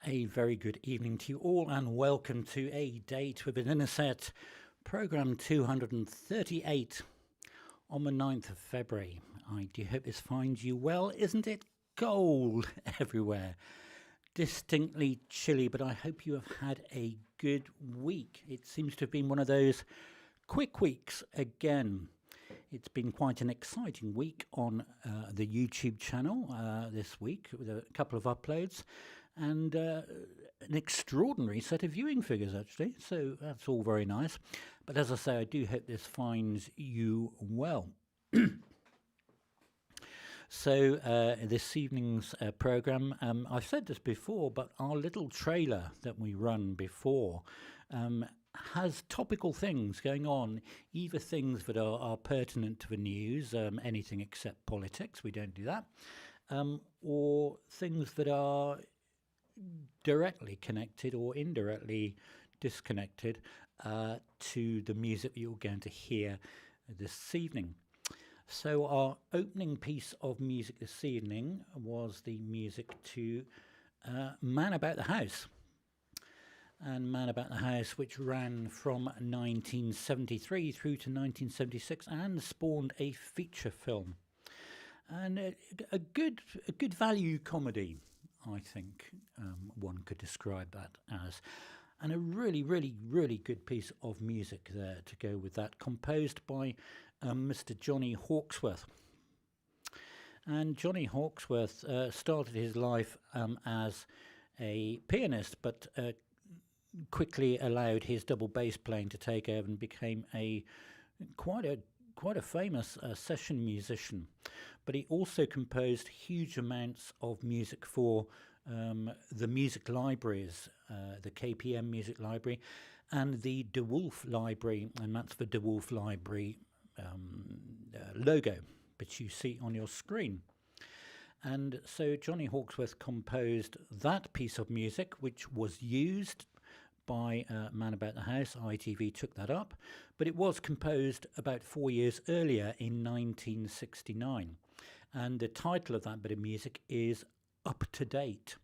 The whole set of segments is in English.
A very good evening to you all and welcome to A Date with an Innerset, programme 238 on the 9th of February. I do hope this finds you well. Isn't it cold everywhere? Distinctly chilly, but I hope you have had a good week. It seems to have been one of those quick weeks again. It's been quite an exciting week on the YouTube channel this week with a couple of uploads. And an extraordinary set of viewing figures, actually. So that's all very nice. But as I say, I do hope this finds you well. So this evening's programme, I've said this before, but our little trailer that we run before has topical things going on, either things that are pertinent to the news, anything except politics, we don't do that, or things that are directly connected or indirectly disconnected to the music that you're going to hear this evening. So our opening piece of music this evening was the music to Man About the House. And Man About the House, which ran from 1973 through to 1976 and spawned a feature film. And a good value comedy, I think one could describe that as. And a really, really, really good piece of music there to go with that, composed by Mr. Johnny Hawksworth. And Johnny Hawksworth started his life as a pianist, but quickly allowed his double bass playing to take over and became quite a famous session musician. But he also composed huge amounts of music for the music libraries, the KPM Music Library and the De Wolf Library, and that's the De Wolf Library logo that you see on your screen. And so Johnny Hawksworth composed that piece of music, which was used by Man About the House. ITV took that up, but it was composed about 4 years earlier in 1969. And the title of that bit of music is Up to Date.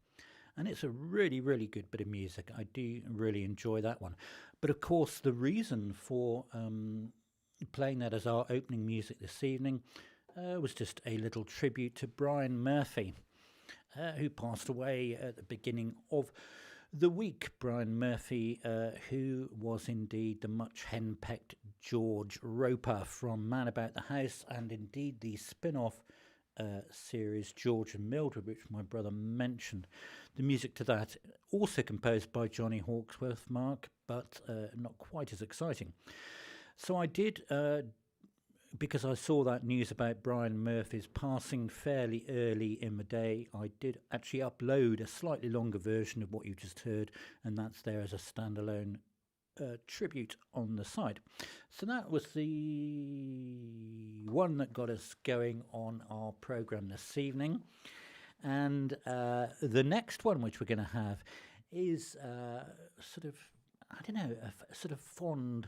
And it's a really, really good bit of music. I do really enjoy that one. But of course, the reason for playing that as our opening music this evening was just a little tribute to Brian Murphy, who passed away at the beginning of the week. Brian Murphy, who was indeed the much henpecked George Roper from Man About the House, and indeed the spin-off series George and Mildred, which my brother mentioned. The music to that also composed by Johnny Hawksworth, Mark, but not quite as exciting. So I did, because I saw that news about Brian Murphy's passing fairly early in the day, I did actually upload a slightly longer version of what you just heard, and that's there as a standalone tribute on the site. So that was the one that got us going on our programme this evening. And the next one which we're going to have is sort of, I don't know, a sort of fond,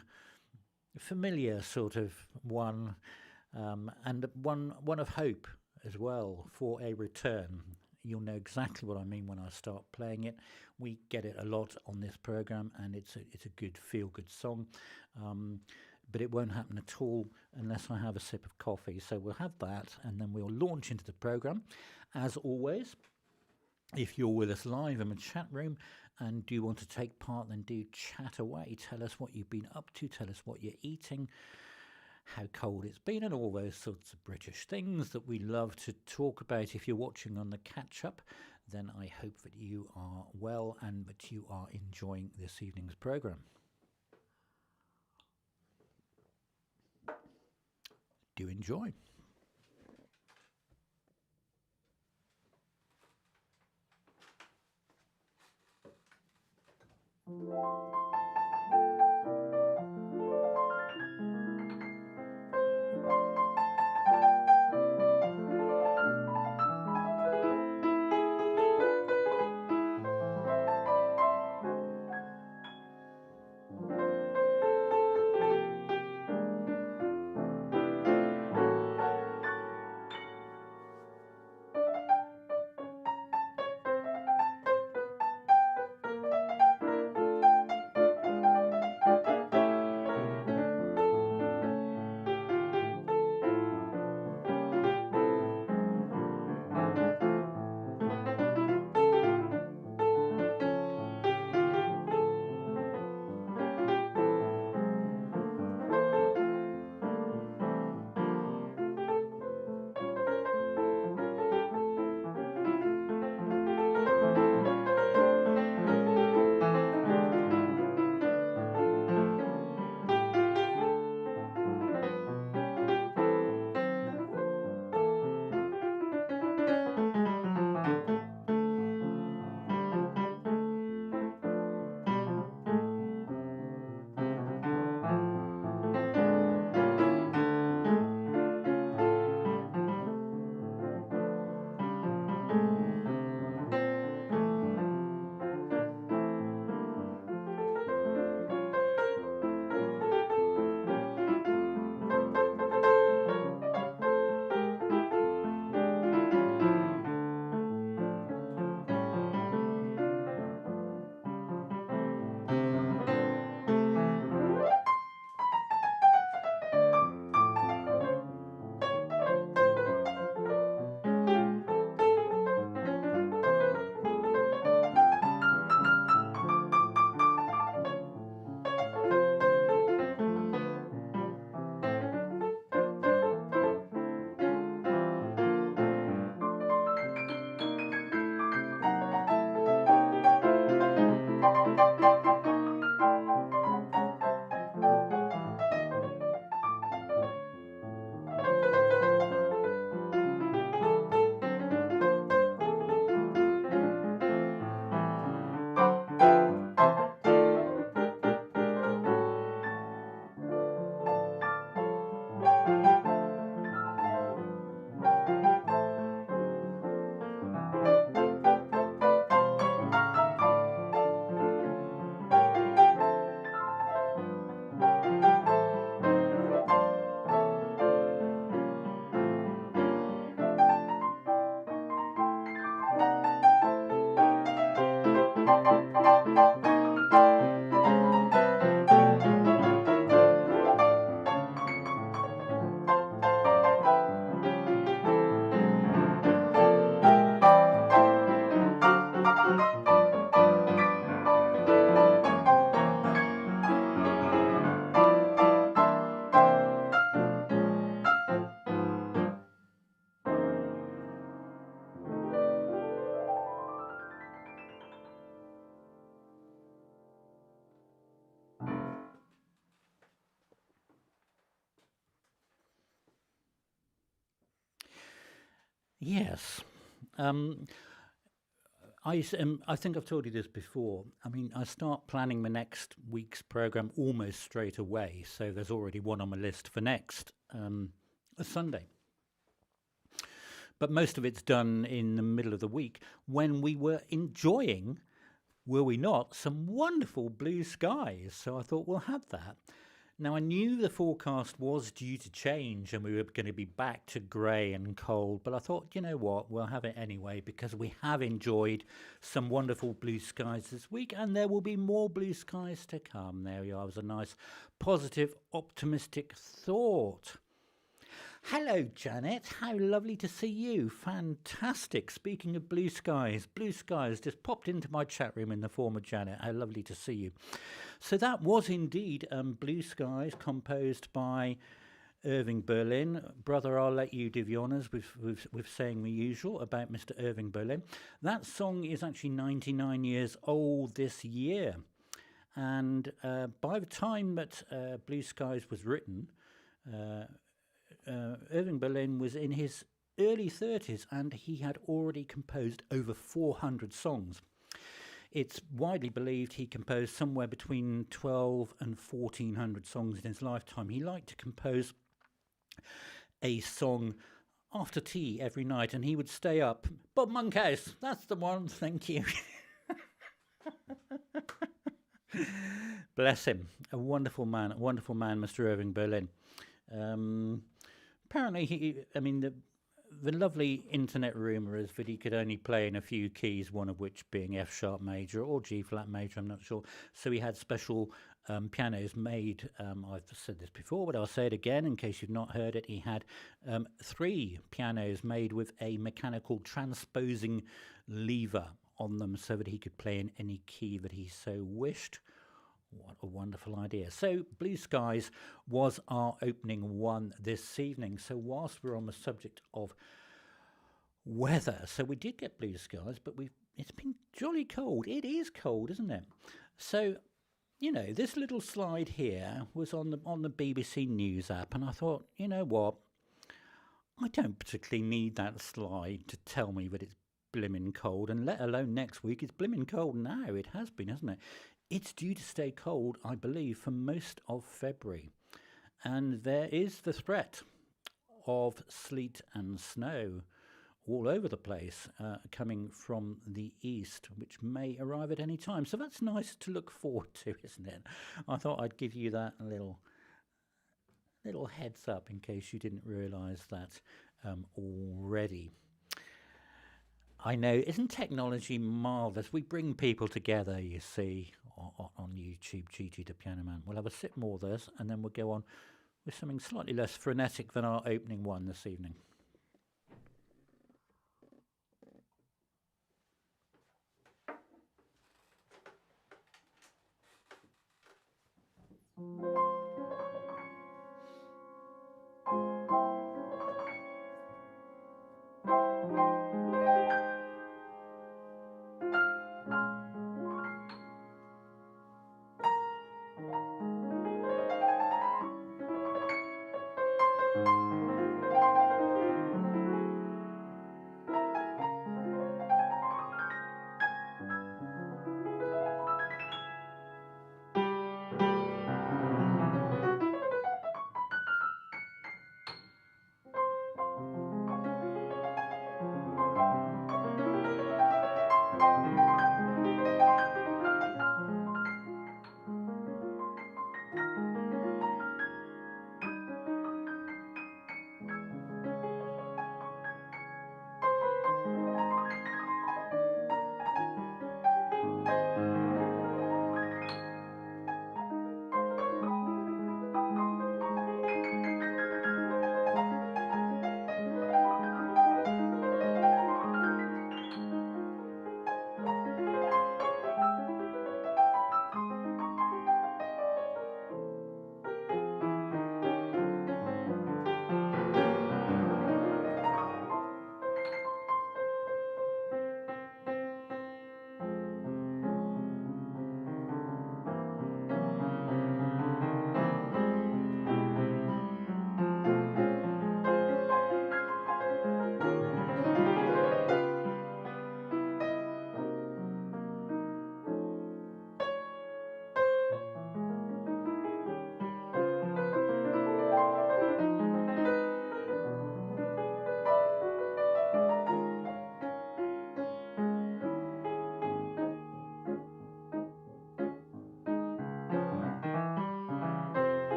familiar sort of one, and one of hope as well for a return. You'll know exactly what I mean when I start playing it. We get it a lot on this programme, and it's a good feel-good song. But it won't happen at all unless I have a sip of coffee. So we'll have that, and then we'll launch into the programme. As always, if you're with us live in the chat room and do want to take part, then do chat away. Tell us what you've been up to. Tell us what you're eating, how cold it's been, and all those sorts of British things that we love to talk about. If you're watching on the catch-up, then I hope that you are well and that you are enjoying this evening's programme. Do enjoy. Yes. I think I've told you this before. I mean, I start planning my next week's program almost straight away, so there's already one on my list for next Sunday. But most of it's done in the middle of the week when we were enjoying, were we not, some wonderful blue skies. So I thought we'll have that. Now, I knew the forecast was due to change and we were going to be back to grey and cold, but I thought, you know what, we'll have it anyway because we have enjoyed some wonderful blue skies this week and there will be more blue skies to come. There we are. It was a nice, positive, optimistic thought. Hello, Janet. How lovely to see you. Fantastic. Speaking of blue skies just popped into my chat room in the form of Janet. How lovely to see you. So that was indeed Blue Skies, composed by Irving Berlin. Brother, I'll let you do the honours with saying the usual about Mr. Irving Berlin. That song is actually 99 years old this year. And by the time that Blue Skies was written, Irving Berlin was in his early 30s and he had already composed over 400 songs. It's widely believed he composed somewhere between 12 and 1400 songs in his lifetime. He liked to compose a song after tea every night and he would stay up. Bob Monkhouse, that's the one, thank you. Bless him. A wonderful man, Mr. Irving Berlin. Apparently, the lovely internet rumour is that he could only play in a few keys, one of which being F sharp major or G flat major, I'm not sure. So he had special pianos made. I've said this before, but I'll say it again in case you've not heard it. He had 3 pianos made with a mechanical transposing lever on them so that he could play in any key that he so wished. What a wonderful idea. So Blue Skies was our opening one this evening. So whilst we're on the subject of weather, so we did get blue skies, but it's been jolly cold. It is cold, isn't it? So, you know, this little slide here was on the BBC News app, and I thought, you know what? I don't particularly need that slide to tell me that it's blimmin' cold, and let alone next week. It's blimmin' cold now. It has been, hasn't it? It's due to stay cold, I believe, for most of February. And there is the threat of sleet and snow all over the place coming from the east, which may arrive at any time. So that's nice to look forward to, isn't it? I thought I'd give you that little heads up in case you didn't realise that already. I know, isn't technology marvellous? We bring people together, you see, on YouTube, GT to Piano Man. We'll have a sip more of this, and then we'll go on with something slightly less frenetic than our opening one this evening.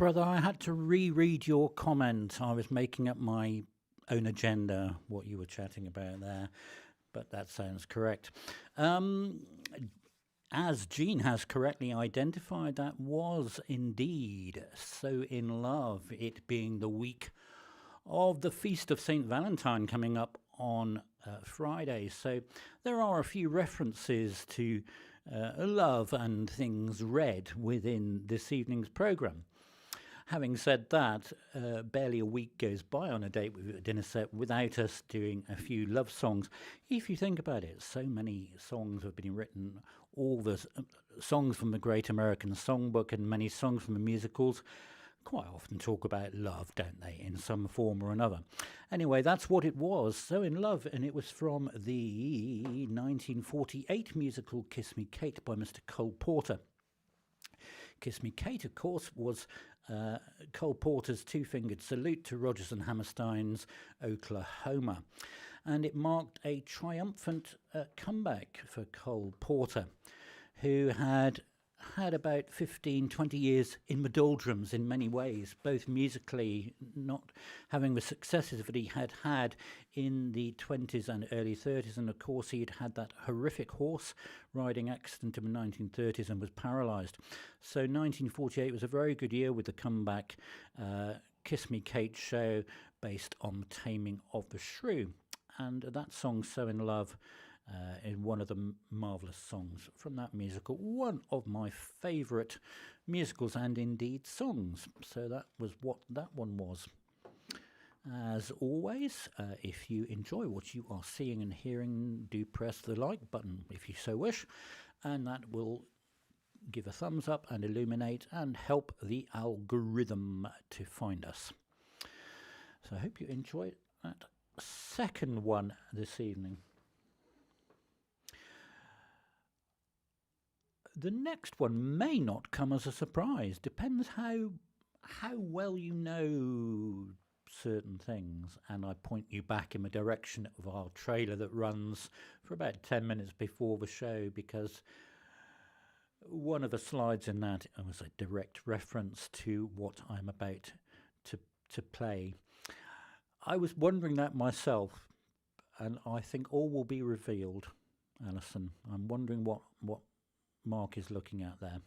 brother. I had to reread your comment. I was making up my own agenda, what you were chatting about there, but that sounds correct. As Jean has correctly identified, that was indeed So in Love, it being the week of the Feast of St Valentine coming up on Friday. So there are a few references to love and things read within this evening's programme. Having said that, barely a week goes by on a date with a dinner set without us doing a few love songs. If you think about it, so many songs have been written, all the songs from the Great American Songbook and many songs from the musicals quite often talk about love, don't they, in some form or another. Anyway, that's what it was, So in Love, and it was from the 1948 musical Kiss Me Kate by Mr. Cole Porter. Kiss Me Kate, of course, was Cole Porter's two-fingered salute to Rodgers and Hammerstein's Oklahoma. And it marked a triumphant comeback for Cole Porter, who had about 15, 20 years in the doldrums in many ways, both musically, not having the successes that he had in the 20s and early 30s. And of course, he'd had that horrific horse riding accident in the 1930s and was paralysed. So 1948 was a very good year with the comeback Kiss Me Kate show based on The Taming of the Shrew. And that song, So in Love, in one of the marvellous songs from that musical, one of my favourite musicals and indeed songs. So that was what that one was. As always, if you enjoy what you are seeing and hearing, do press the like button if you so wish, and that will give a thumbs up and illuminate and help the algorithm to find us. So I hope you enjoyed that second one this evening. The next one may not come as a surprise. Depends how well you know certain things. And I point you back in the direction of our trailer that runs for about 10 minutes before the show, because one of the slides in that was a direct reference to what I'm about to play. I was wondering that myself, and I think all will be revealed, Alison. I'm wondering what Mark is looking at there.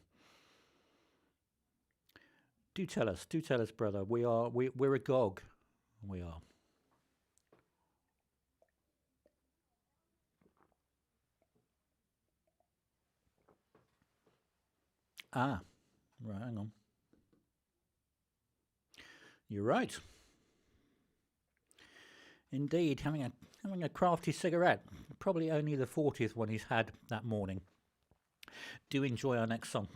Do tell us, brother. We're agog. We are. Ah, right. Hang on. You're right. Indeed, having a crafty cigarette. Probably only the 40th one he's had that morning. Do enjoy our next song.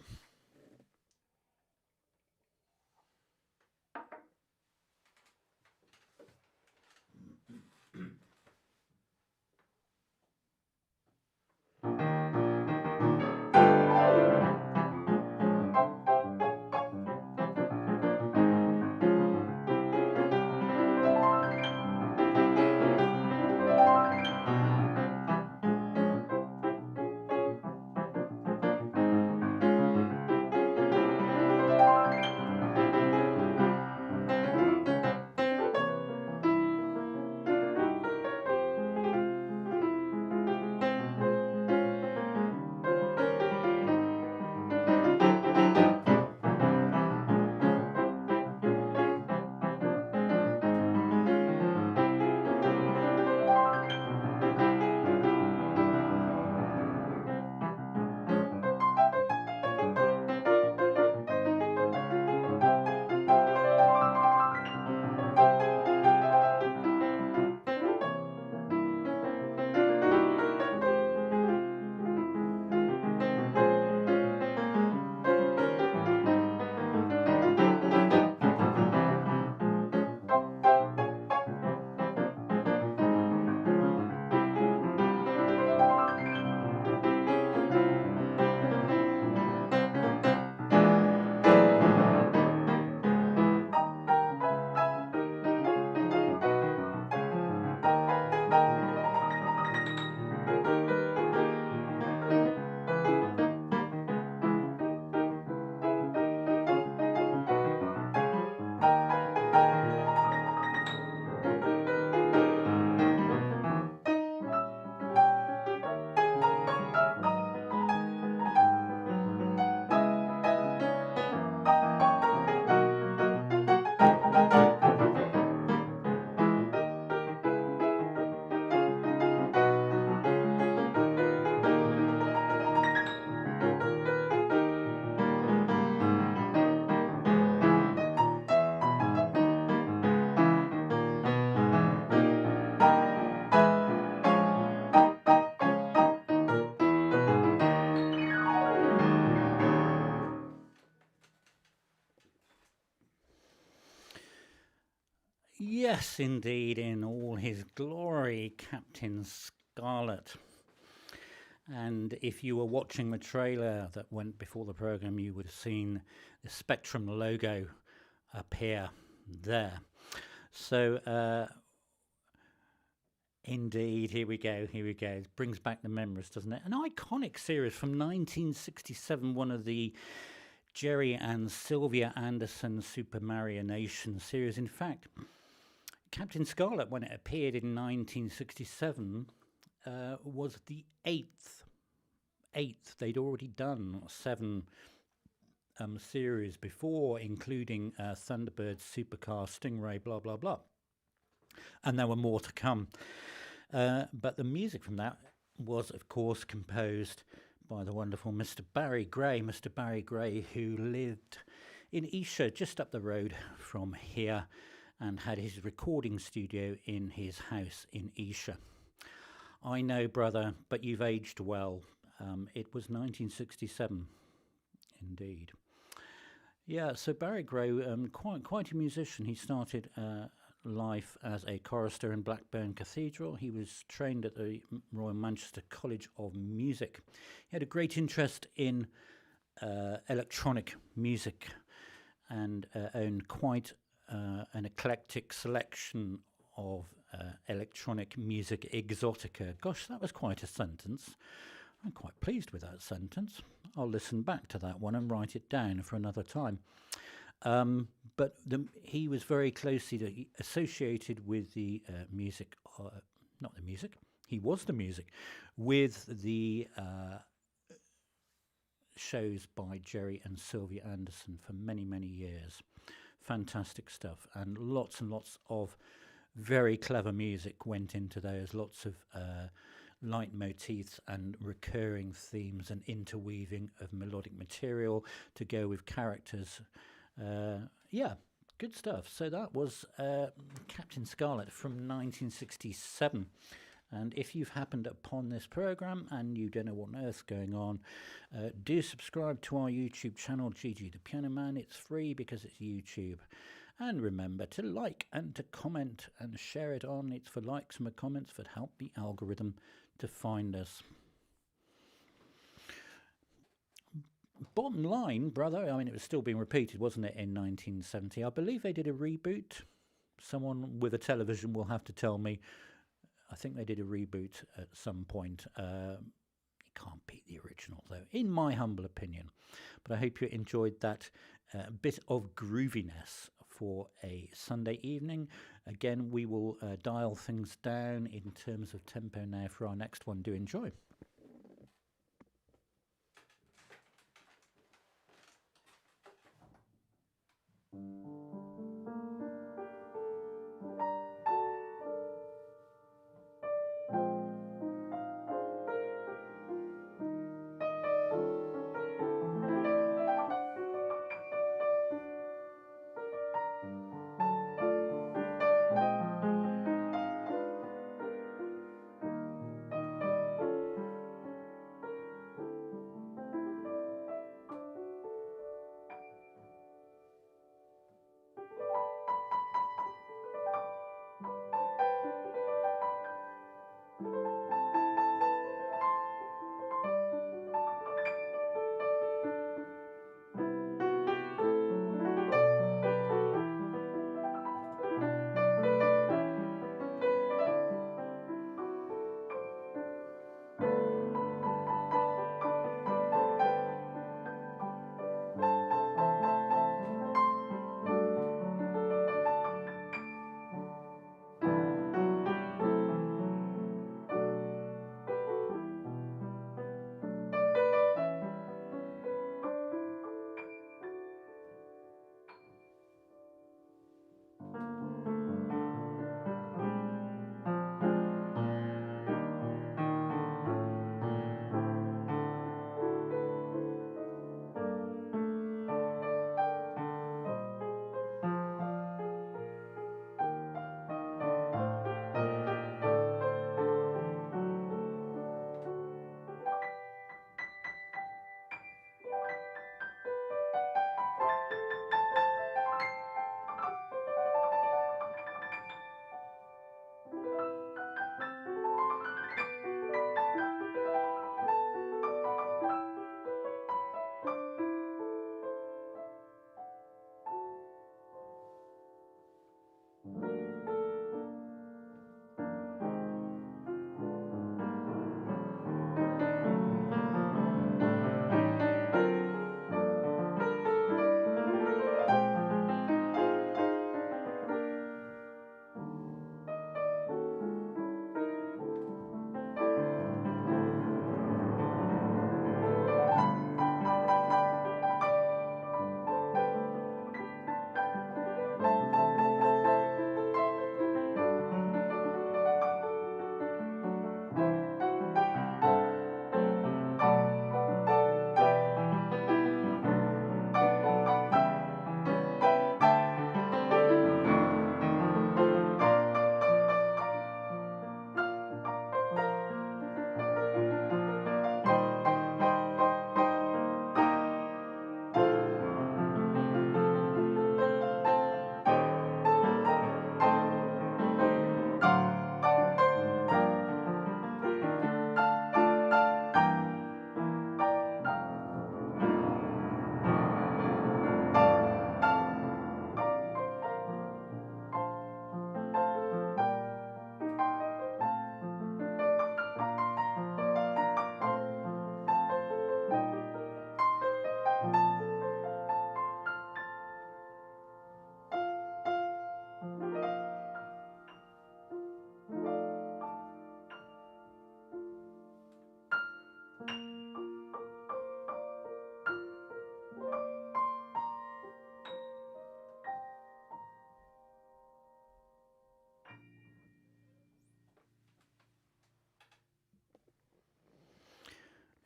Yes, indeed, in all his glory, Captain Scarlet. And if you were watching the trailer that went before the program, you would have seen the Spectrum logo appear there. So, indeed, here we go. It brings back the memories, doesn't it? An iconic series from 1967, one of the Jerry and Sylvia Anderson Super Mario Nation series. In fact, Captain Scarlet, when it appeared in 1967, was the eighth. They'd already done 7 series before, including Thunderbird, Supercar, Stingray, blah, blah, blah. And there were more to come. But the music from that was, of course, composed by the wonderful Mr. Barry Gray. Mr. Barry Gray, who lived in Esher, just up the road from here, and had his recording studio in his house in Esher. I know, brother, but you've aged well. It was 1967, indeed. Yeah, so Barry Gray, quite a musician. He started life as a chorister in Blackburn Cathedral. He was trained at the Royal Manchester College of Music. He had a great interest in electronic music and owned quite an eclectic selection of electronic music exotica. Gosh, that was quite a sentence. I'm quite pleased with that sentence. I'll listen back to that one and write it down for another time. But he was very closely associated with the music, not the music, he was the music, with the shows by Jerry and Sylvia Anderson for many, many years. Fantastic stuff, and lots of very clever music went into those, lots of leitmotifs and recurring themes and interweaving of melodic material to go with characters. Yeah, good stuff. So that was Captain Scarlet from 1967. And if you've happened upon this program and you don't know what on earth's going on, do subscribe to our YouTube channel, Gigi the Piano Man. It's free because it's YouTube. And remember to like and to comment and share it on. It's for likes and for comments that help the algorithm to find us. Bottom line, brother, I mean, it was still being repeated, wasn't it, in 1970? I believe they did a reboot. Someone with a television will have to tell me. I think they did a reboot at some point. It can't beat the original, though, in my humble opinion. But I hope you enjoyed that bit of grooviness for a Sunday evening. Again, we will dial things down in terms of tempo now for our next one. Do enjoy.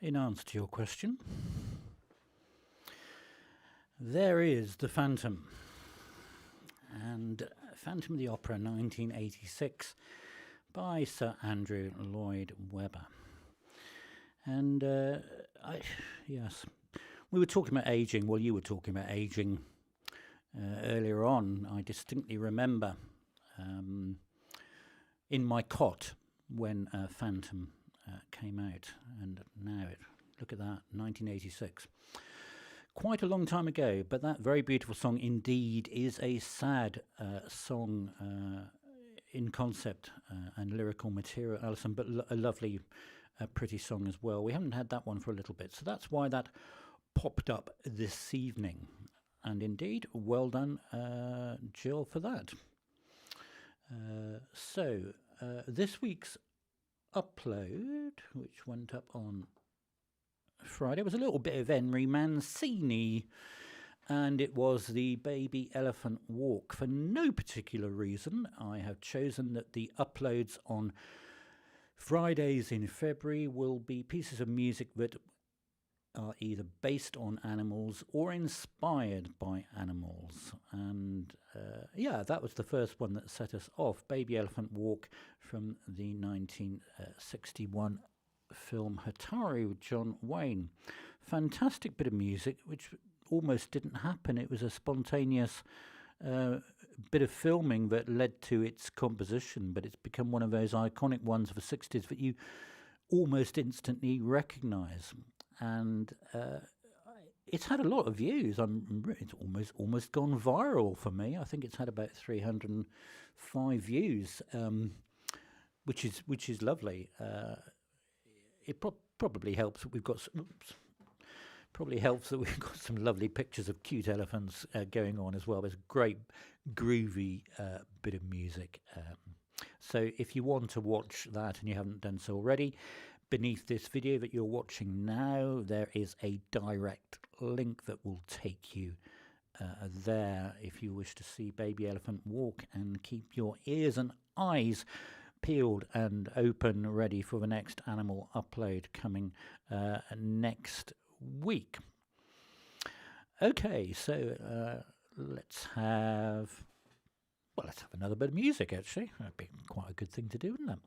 in answer to your question, there is The Phantom, and Phantom of the Opera 1986 by Sir Andrew Lloyd Webber. And yes, we were talking about ageing. Well, you were talking about ageing earlier on. I distinctly remember in my cot when Phantom came out, and now look at that, 1986. Quite a long time ago, but that very beautiful song indeed is a sad song in concept and lyrical material, Alison, but a lovely, pretty song as well. We haven't had that one for a little bit, so that's why that popped up this evening. And indeed, well done, Jill, for that. So this week's upload, which went up on Friday, was a little bit of Henry Mancini, and it was the Baby Elephant Walk. For no particular reason, I have chosen that the uploads on Fridays in February will be pieces of music that are either based on animals or inspired by animals. And yeah, that was the first one that set us off, Baby Elephant Walk from the 1961 film Hatari with John Wayne. Fantastic bit of music, which almost didn't happen. It was a spontaneous bit of filming that led to its composition, but it's become one of those iconic ones of the 60s that you almost instantly recognise. And it's had a lot of views. It's almost gone viral for me. I think it's had about 305 views, which is lovely. It probably helps that we've got some lovely pictures of cute elephants going on as well. There's a great groovy bit of music. So if you want to watch that and you haven't done so already, beneath this video that you're watching now, there is a direct link that will take you there if you wish to see Baby Elephant Walk, and keep your ears and eyes peeled and open, ready for the next animal upload coming next week. Okay, so let's have another bit of music. Actually, that'd be quite a good thing to do, wouldn't it?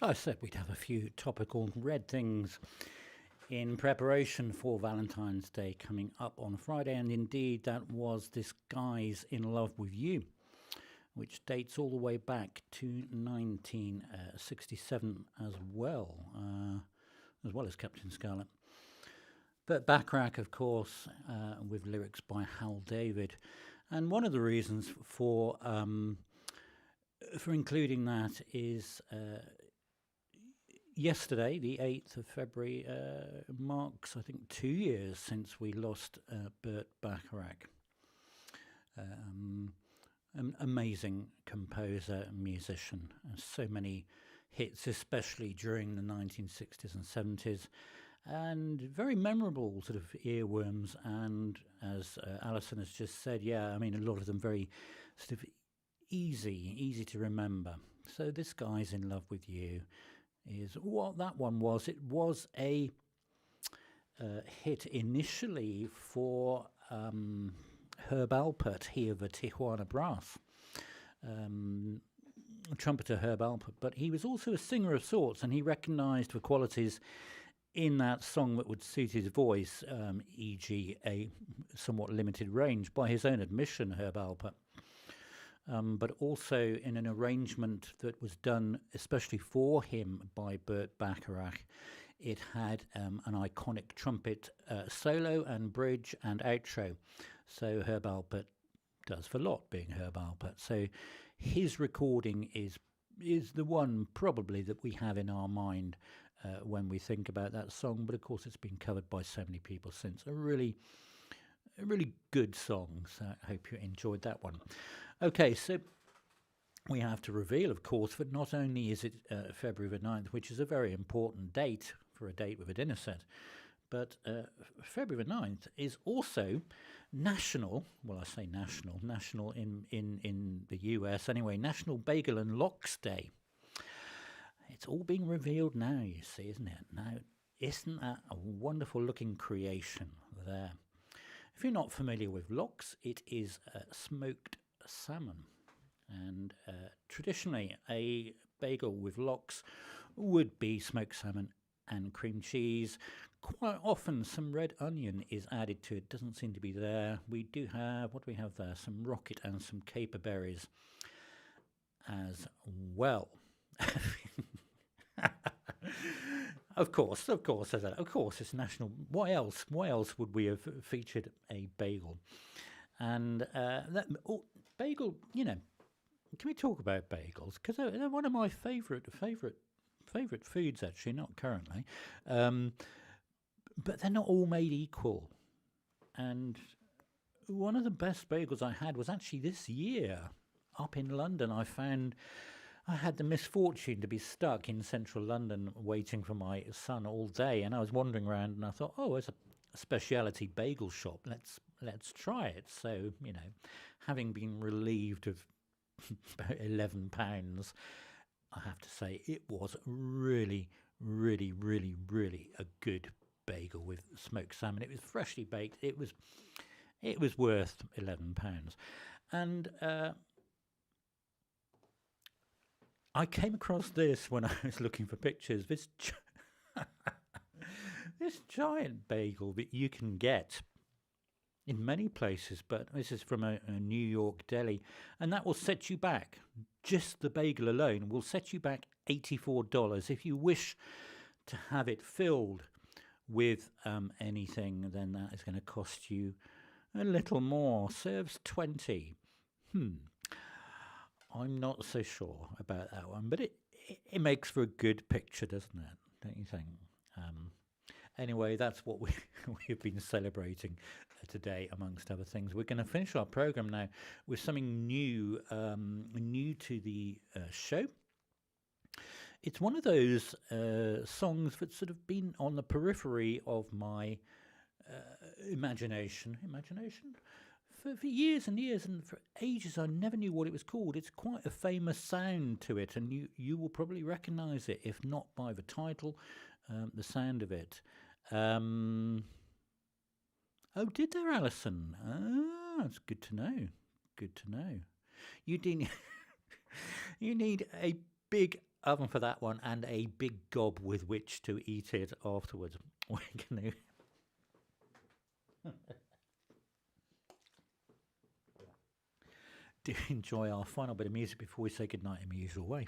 I said we'd have a few topical red things in preparation for Valentine's Day coming up on Friday, and indeed that was This Guy's in Love with You, which dates all the way back to 1967 as well as Captain Scarlet. But Bacharach, of course, with lyrics by Hal David. And one of the reasons for including that is yesterday, the 8th of February, marks, I think, 2 years since we lost Burt Bacharach. An amazing composer and musician. So many hits, especially during the 1960s and 70s. And very memorable sort of earworms. And as Alison has just said, yeah, I mean, a lot of them very sort of easy to remember. So This Guy's in Love with You is what that one was. It was a hit initially for Herb Alpert, he of the Tijuana Brass, trumpeter Herb Alpert, but he was also a singer of sorts, and he recognised the qualities in that song that would suit his voice, e.g. a somewhat limited range, by his own admission, Herb Alpert. But also in an arrangement that was done especially for him by Burt Bacharach. It had an iconic trumpet solo and bridge and outro. So Herb Alpert does the lot, being Herb Alpert. So his recording is the one probably that we have in our mind when we think about that song. But of course it's been covered by so many people since. A really good song, so I hope you enjoyed that one. Okay, so we have to reveal, of course, that not only is it February the 9th, which is a very important date for a date with a dinner set, but February the 9th is also national, well, I say national in the US anyway, National Bagel and Lox Day. It's all being revealed now, you see, isn't it? Now, isn't that a wonderful looking creation there? If you're not familiar with lox, it is smoked salmon. And traditionally, a bagel with lox would be smoked salmon and cream cheese. Quite often, some red onion is added to it. Doesn't seem to be there. We do have, what do we have there? Some rocket and some caper berries as well. Of course, it's national. Why else would we have featured a bagel? And bagel, you know, can we talk about bagels? Because they're one of my favourite foods, actually, not currently. But they're not all made equal. And one of the best bagels I had was actually this year up in London. I had the misfortune to be stuck in central London waiting for my son all day, and I was wandering around and I thought, oh, there's a speciality bagel shop. Let's try it. So, you know, having been relieved of about £11, I have to say it was really a good bagel with smoked salmon. It was freshly baked. It was worth £11. And I came across this when I was looking for pictures. This giant bagel that you can get in many places, but this is from a New York deli, and that will set you back. Just the bagel alone will set you back $84. If you wish to have it filled with anything, then that is going to cost you a little more. Serves 20. I'm not so sure about that one, but it makes for a good picture, doesn't it? Don't you think? Anyway, that's what we've been celebrating today, amongst other things. We're going to finish our program now with something new to the show. It's one of those songs that's sort of been on the periphery of my imagination for years and years, and for ages I never knew what it was called. It's quite a famous sound to it, and you will probably recognise it, if not by the title, the sound of it. Oh, did there, Alison? Ah, that's good to know. You need a big oven for that one, and a big gob with which to eat it afterwards. We're going to do enjoy our final bit of music before we say goodnight in the usual way.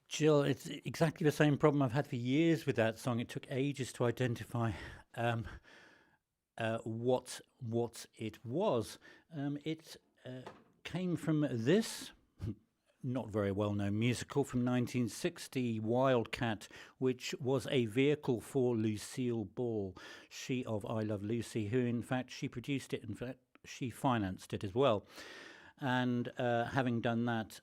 Jill, it's exactly the same problem I've had for years with that song. It took ages to identify what it was. It came from this not very well-known musical from 1960, Wildcat, which was a vehicle for Lucille Ball, she of I Love Lucy, who in fact she produced it. In fact, she financed it as well. And having done that,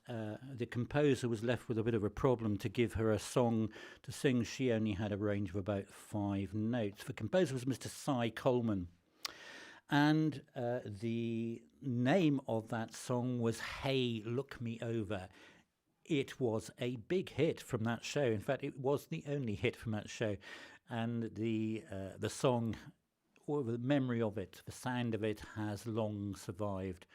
the composer was left with a bit of a problem to give her a song to sing. She only had a range of about 5 notes. The composer was Mr. Coleman. And the name of that song was Hey, Look Me Over. It was a big hit from that show. In fact, it was the only hit from that show. And the song, or the memory of it, the sound of it, has long survived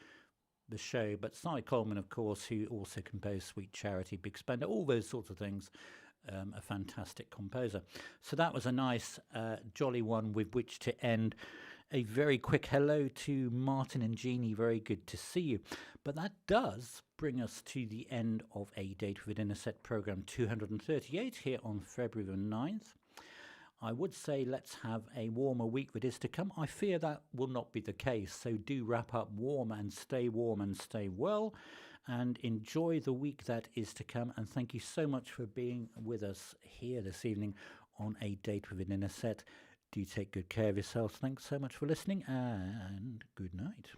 the show. But Cy Coleman, of course, who also composed Sweet Charity, Big Spender, all those sorts of things, a fantastic composer. So that was a nice, jolly one with which to end. A very quick hello to Martin and Jeannie, very good to see you. But that does bring us to the end of A Date Within a Set programme 238 here on February the 9th. I would say let's have a warmer week that is to come. I fear that will not be the case, so do wrap up warm and stay well, and enjoy the week that is to come. And thank you so much for being with us here this evening on A Date Within a Set. Do take good care of yourselves. Thanks so much for listening, and good night.